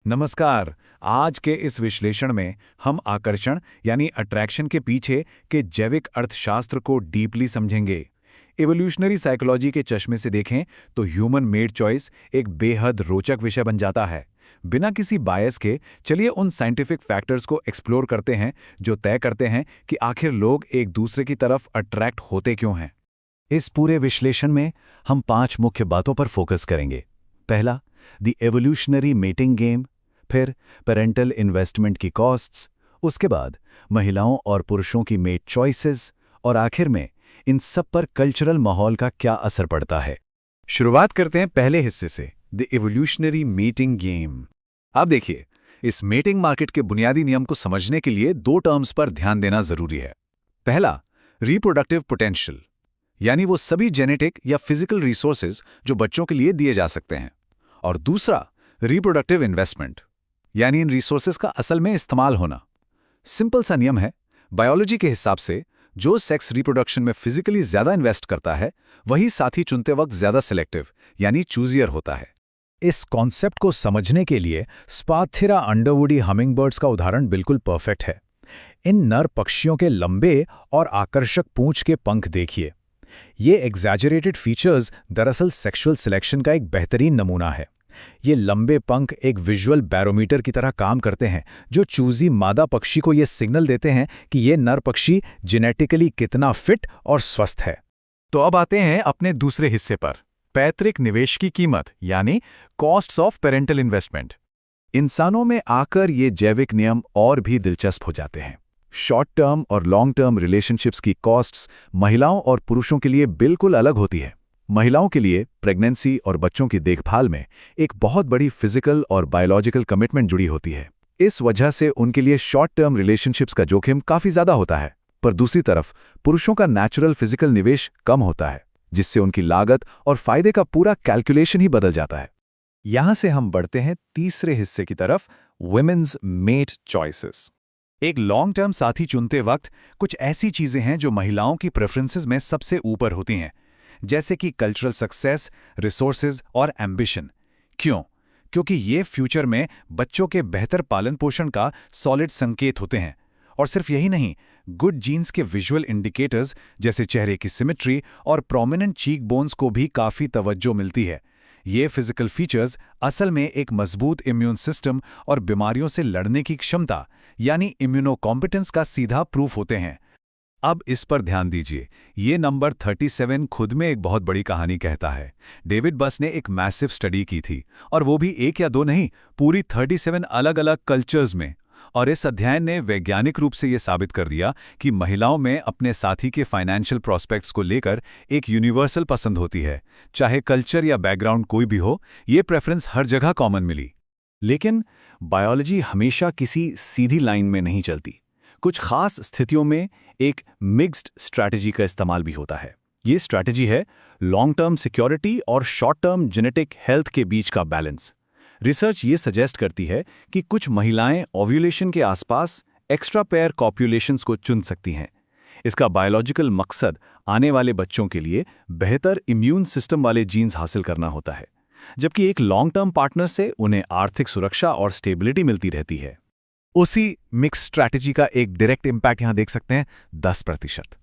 नमस्कार। आज के इस विश्लेषण में हम आकर्षण यानी अट्रैक्शन के पीछे के जैविक अर्थशास्त्र को डीपली समझेंगे। इवोल्यूशनरी साइकोलॉजी के चश्मे से देखें तो ह्यूमन मेड चॉइस एक बेहद रोचक विषय बन जाता है। बिना किसी बायस के चलिए उन साइंटिफिक फैक्टर्स को एक्सप्लोर करते हैं जो तय करते हैं कि आखिर लोग एक दूसरे की तरफ अट्रैक्ट होते क्यों हैं। इस पूरे विश्लेषण में हम 5 मुख्य बातों पर फोकस करेंगे। पहला, द एवोल्यूशनरी मेटिंग गेम, फिर पेरेंटल इन्वेस्टमेंट की कॉस्ट्स, उसके बाद महिलाओं और पुरुषों की मेट चॉइसेस और आखिर में इन सब पर कल्चरल माहौल का क्या असर पड़ता है। शुरुआत करते हैं पहले हिस्से से, द एवोल्यूशनरी मेटिंग गेम। अब देखिए, इस मेटिंग मार्केट के बुनियादी नियम को समझने के लिए 2 टर्म्स पर ध्यान देना जरूरी है। पहला, रिप्रोडक्टिव पोटेंशियल, यानी वो सभी जेनेटिक या फिजिकल रिसोर्सेज जो बच्चों के लिए दिए जा सकते हैं। और दूसरा, रिप्रोडक्टिव इन्वेस्टमेंट, यानी इन रिसोर्सेज का असल में इस्तेमाल होना। सिंपल सा नियम है, बायोलॉजी के हिसाब से जो सेक्स रिप्रोडक्शन में फिजिकली ज्यादा इन्वेस्ट करता है वही साथी चुनते वक्त ज्यादा सिलेक्टिव यानी चूजियर होता है। इस कॉन्सेप्ट को समझने के लिए स्पाथिरा अंडरवुडी हमिंगबर्ड्स का उदाहरण बिल्कुल परफेक्ट है। इन नर पक्षियों के लंबे और आकर्षक पूंछ के पंख देखिए। ये एग्जैजरेटेड फीचर्स दरअसल सेक्सुअल सिलेक्शन का एक बेहतरीन नमूना है। ये लंबे पंख एक विजुअल बैरोमीटर की तरह काम करते हैं जो चूजी मादा पक्षी को ये सिग्नल देते हैं कि ये नर पक्षी जेनेटिकली कितना फिट और स्वस्थ है। तो अब आते हैं अपने दूसरे हिस्से पर, पैतृक निवेश की कीमत यानी कॉस्ट्स ऑफ पेरेंटल इन्वेस्टमेंट। इंसानों में आकर ये जैविक नियम और भी दिलचस्प हो जाते हैं। शॉर्ट टर्म और लॉन्ग टर्म रिलेशनशिप्स की कॉस्ट्स महिलाओं और पुरुषों के लिए बिल्कुल अलग होती है। महिलाओं के लिए प्रेगनेंसी और बच्चों की देखभाल में एक बहुत बड़ी फिजिकल और बायोलॉजिकल कमिटमेंट जुड़ी होती है। इस वजह से उनके लिए शॉर्ट टर्म रिलेशनशिप्स का जोखिम काफी ज्यादा होता है। पर दूसरी तरफ पुरुषों का नेचुरल फिजिकल निवेश कम होता है, जिससे उनकी लागत और फायदे का पूरा कैलकुलेशन ही बदल जाता है। यहां से हम बढ़ते हैं तीसरे हिस्से की तरफ, वुमेन्स मेट चॉइसेस। एक लॉन्ग टर्म साथी चुनते वक्त कुछ ऐसी चीजें हैं जो महिलाओं की प्रेफरेंसेस में सबसे ऊपर होती हैं, जैसे कि कल्चरल सक्सेस, रिसोर्सेज और एम्बिशन। क्यों? क्योंकि ये फ्यूचर में बच्चों के बेहतर पालन पोषण का सॉलिड संकेत होते हैं। और सिर्फ यही नहीं, गुड जीन्स के विजुअल इंडिकेटर्स जैसे चेहरे की सिमेट्री और प्रोमिनेंट चीक बोन्स को भी काफ़ी तवज्जो मिलती है। ये फिजिकल फीचर्स असल में एक मजबूत इम्यून सिस्टम और बीमारियों से लड़ने की क्षमता यानी इम्यूनोकॉम्पिटेंस का सीधा प्रूफ होते हैं। अब इस पर ध्यान दीजिए, ये नंबर 37 खुद में एक बहुत बड़ी कहानी कहता है। डेविड बस ने एक मैसिव स्टडी की थी, और वो भी 1 या 2 नहीं, पूरी 37 अलग अलग कल्चर्स में। और इस अध्ययन ने वैज्ञानिक रूप से ये साबित कर दिया कि महिलाओं में अपने साथी के फाइनेंशियल प्रॉस्पेक्ट्स को लेकर एक यूनिवर्सल पसंद होती है। चाहे कल्चर या बैकग्राउंड कोई भी हो, ये प्रेफरेंस हर जगह कॉमन मिली। लेकिन बायोलॉजी हमेशा किसी सीधी लाइन में नहीं चलती। कुछ खास स्थितियों में एक मिक्स्ड स्ट्रैटेजी का इस्तेमाल भी होता है। ये स्ट्रैटेजी है लॉन्ग टर्म सिक्योरिटी और शॉर्ट टर्म जेनेटिक हेल्थ के बीच का बैलेंस। रिसर्च ये सजेस्ट करती है कि कुछ महिलाएं ओव्यूलेशन के आसपास एक्स्ट्रा पेयर कॉप्यूलेशंस को चुन सकती हैं। इसका बायोलॉजिकल मकसद आने वाले बच्चों के लिए बेहतर इम्यून सिस्टम वाले जीन्स हासिल करना होता है, जबकि एक लॉन्ग टर्म पार्टनर से उन्हें आर्थिक सुरक्षा और स्टेबिलिटी मिलती रहती है। उसी मिक्स स्ट्रैटेजी का एक डायरेक्ट इम्पैक्ट यहां देख सकते हैं, 10%।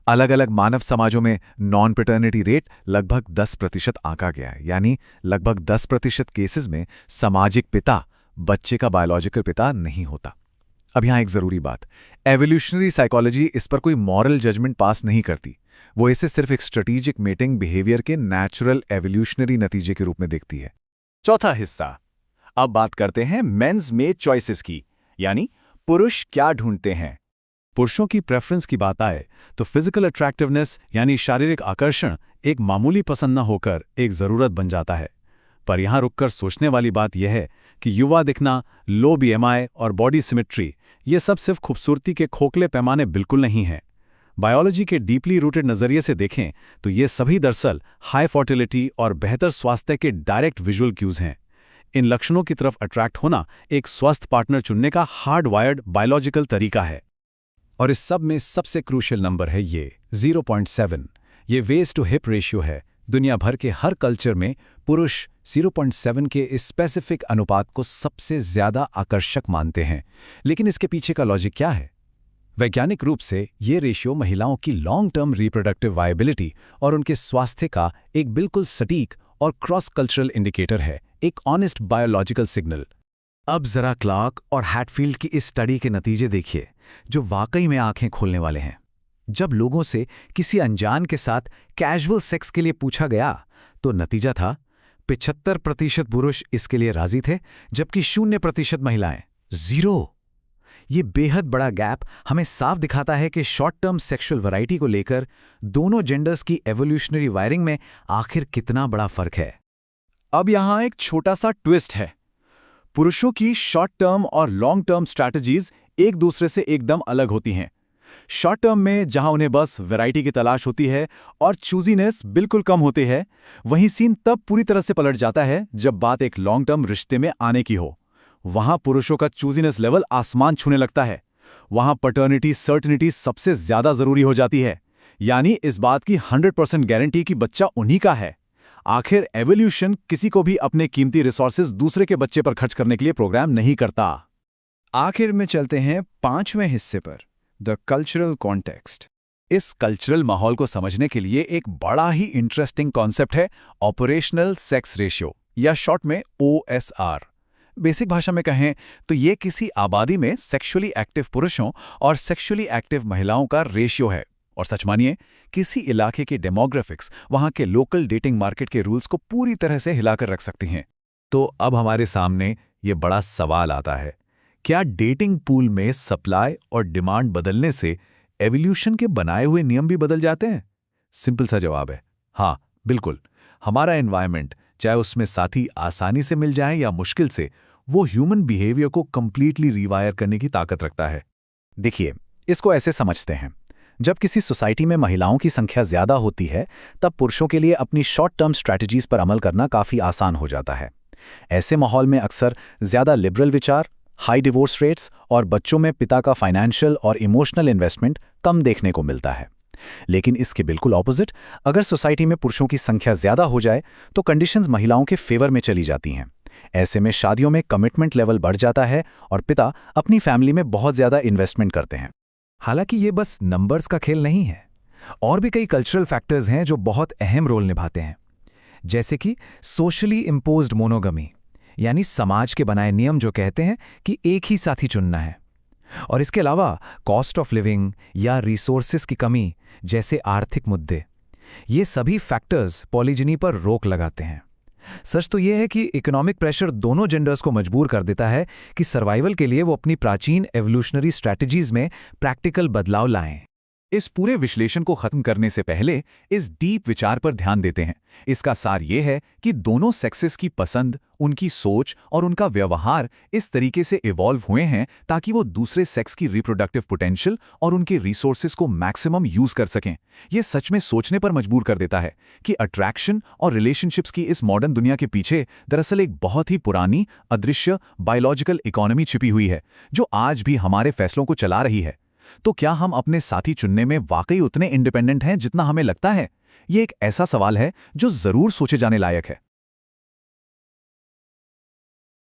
अलग अलग मानव समाजों में नॉन पैटर्निटी रेट लगभग 10% आंका गया है, यानी लगभग 10% केसेस में सामाजिक पिता बच्चे का बायोलॉजिकल पिता नहीं होता। अब यहां एक जरूरी बात, एवोल्यूशनरी साइकोलॉजी इस पर कोई मॉरल जजमेंट पास नहीं करती। वो इसे सिर्फ एक स्ट्रेटेजिक मेटिंग बिहेवियर के नेचुरल एवोल्यूशनरी नतीजे के रूप में देखती है। चौथा हिस्सा, अब बात करते हैं मेंस मेट चॉइसेस की, यानी पुरुष क्या ढूंढते हैं। पुरुषों की प्रेफरेंस की बात आए तो फिजिकल अट्रैक्टिवनेस यानी शारीरिक आकर्षण एक मामूली पसंद न होकर एक जरूरत बन जाता है। पर यहां रुककर सोचने वाली बात यह है कि युवा दिखना, लो बीएमआई और बॉडी सिमेट्री ये सब सिर्फ खूबसूरती के खोखले पैमाने बिल्कुल नहीं हैं। बायोलॉजी के डीपली रूटेड नजरिए से देखें तो ये सभी दरअसल हाई फर्टिलिटी और बेहतर स्वास्थ्य के डायरेक्ट विजुअल क्यूज हैं। इन लक्षणों की तरफ अट्रैक्ट होना एक स्वस्थ पार्टनर चुनने का हार्ड वायर्ड बायोलॉजिकल तरीका है। और इस सब में सबसे क्रूशियल नंबर है ये 0.7। ये वेस्ट टू हिप रेशियो है। दुनिया भर के हर कल्चर में पुरुष 0.7 के इस स्पेसिफिक अनुपात को सबसे ज्यादा आकर्षक मानते हैं। लेकिन इसके पीछे का लॉजिक क्या है? वैज्ञानिक रूप से ये रेशियो महिलाओं की लॉन्ग टर्म रिप्रोडक्टिव वायबिलिटी और उनके स्वास्थ्य का एक बिल्कुल सटीक और क्रॉस कल्चरल इंडिकेटर है, एक ऑनेस्ट बायोलॉजिकल सिग्नल। अब जरा क्लार्क और हैटफील्ड की इस स्टडी के नतीजे देखिए, जो वाकई में आंखें खोलने वाले हैं। जब लोगों से किसी अनजान के साथ कैजुअल सेक्स के लिए पूछा गया, तो नतीजा था 75% पुरुष इसके लिए राजी थे, जबकि 0% महिलाएं। 0। ये बेहद बड़ा गैप हमें साफ दिखाता है कि शॉर्ट टर्म सेक्सुअल वैरायटी को लेकर दोनों जेंडर्स की एवोल्यूशनरी वायरिंग में आखिर कितना बड़ा फर्क है। अब यहां एक छोटा सा ट्विस्ट है। पुरुषों की शॉर्ट टर्म और लॉन्ग टर्म स्ट्रैटेजीज एक दूसरे से एकदम अलग होती हैं। शॉर्ट टर्म में जहां उन्हें बस वैरायटी की तलाश होती है और चूजीनेस बिल्कुल कम होती है, वहीं सीन तब पूरी तरह से पलट जाता है जब बात एक लॉन्ग टर्म रिश्ते में आने की हो। वहां पुरुषों का चूजीनेस लेवल आसमान छूने लगता है। वहां पैटर्निटी सर्टेनिटी सबसे ज्यादा जरूरी हो जाती है, यानी इस बात की 100% गारंटी कि बच्चा उन्हीं का है। आखिर एवोल्यूशन किसी को भी अपने कीमती रिसोर्सेज दूसरे के बच्चे पर खर्च करने के लिए प्रोग्राम नहीं करता। आखिर में चलते हैं 5वें हिस्से पर, द कल्चरल कॉन्टेक्स्ट। इस कल्चरल माहौल को समझने के लिए एक बड़ा ही इंटरेस्टिंग कॉन्सेप्ट है ऑपरेशनल सेक्स रेशियो, या शॉर्ट में OSR। बेसिक भाषा में कहें तो ये किसी आबादी में सेक्सुअली एक्टिव पुरुषों और सेक्सुअली एक्टिव महिलाओं का रेशियो है। और सच मानिए, किसी इलाके के डेमोग्राफिक्स वहां के लोकल डेटिंग मार्केट के रूल्स को पूरी तरह से हिलाकर रख सकती हैं। तो अब हमारे सामने ये बड़ा सवाल आता है, क्या डेटिंग पूल में सप्लाई और डिमांड बदलने से एवोल्यूशन के बनाए हुए नियम भी बदल जाते हैं? सिंपल सा जवाब है हाँ, बिल्कुल। हमारा एनवायरनमेंट, चाहे उसमें साथी आसानी से मिल जाए या मुश्किल से, वो ह्यूमन बिहेवियर को कंप्लीटली रिवायर करने की ताकत रखता है। देखिए, इसको ऐसे समझते हैं, जब किसी सोसाइटी में महिलाओं की संख्या ज्यादा होती है, तब पुरुषों के लिए अपनी शॉर्ट टर्म स्ट्रैटेजीज पर अमल करना काफी आसान हो जाता है। ऐसे माहौल में अक्सर ज्यादा लिबरल विचार, हाई डिवोर्स रेट्स और बच्चों में पिता का फाइनेंशियल और इमोशनल इन्वेस्टमेंट कम देखने को मिलता है। लेकिन इसके बिल्कुल ऑपोजिट, अगर सोसाइटी में पुरुषों की संख्या ज्यादा हो जाए तो कंडीशंस महिलाओं के फेवर में चली जाती हैं। ऐसे में शादियों में कमिटमेंट लेवल बढ़ जाता है और पिता अपनी फैमिली में बहुत ज्यादा इन्वेस्टमेंट करते हैं। हालांकि ये बस नंबर्स का खेल नहीं है, और भी कई कल्चरल फैक्टर्स हैं जो बहुत अहम रोल निभाते हैं, जैसे कि सोशली इम्पोज्ड मोनोगमी, यानी समाज के बनाए नियम जो कहते हैं कि एक ही साथी चुनना है। और इसके अलावा कॉस्ट ऑफ लिविंग या रिसोर्सेज की कमी जैसे आर्थिक मुद्दे, ये सभी फैक्टर्स पॉलीजिनी पर रोक लगाते हैं। सच तो यह है कि इकोनॉमिक प्रेशर दोनों जेंडर्स को मजबूर कर देता है कि सर्वाइवल के लिए वो अपनी प्राचीन एवोल्यूशनरी स्ट्रैटेजीज में प्रैक्टिकल बदलाव लाएं। इस पूरे विश्लेषण को खत्म करने से पहले इस डीप विचार पर ध्यान देते हैं। इसका सार ये है कि दोनों सेक्सेस की पसंद, उनकी सोच और उनका व्यवहार इस तरीके से इवॉल्व हुए हैं ताकि वो दूसरे सेक्स की रिप्रोडक्टिव पोटेंशियल और उनके रिसोर्सेज को मैक्सिमम यूज कर सकें। ये सच में सोचने पर मजबूर कर देता है कि अट्रैक्शन और रिलेशनशिप्स की इस मॉडर्न दुनिया के पीछे दरअसल एक बहुत ही पुरानी, अदृश्य बायोलॉजिकल इकोनॉमी छिपी हुई है, जो आज भी हमारे फैसलों को चला रही है। तो क्या हम अपने साथी चुनने में वाकई उतने इंडिपेंडेंट हैं जितना हमें लगता है? ये एक ऐसा सवाल है जो जरूर सोचे जाने लायक है।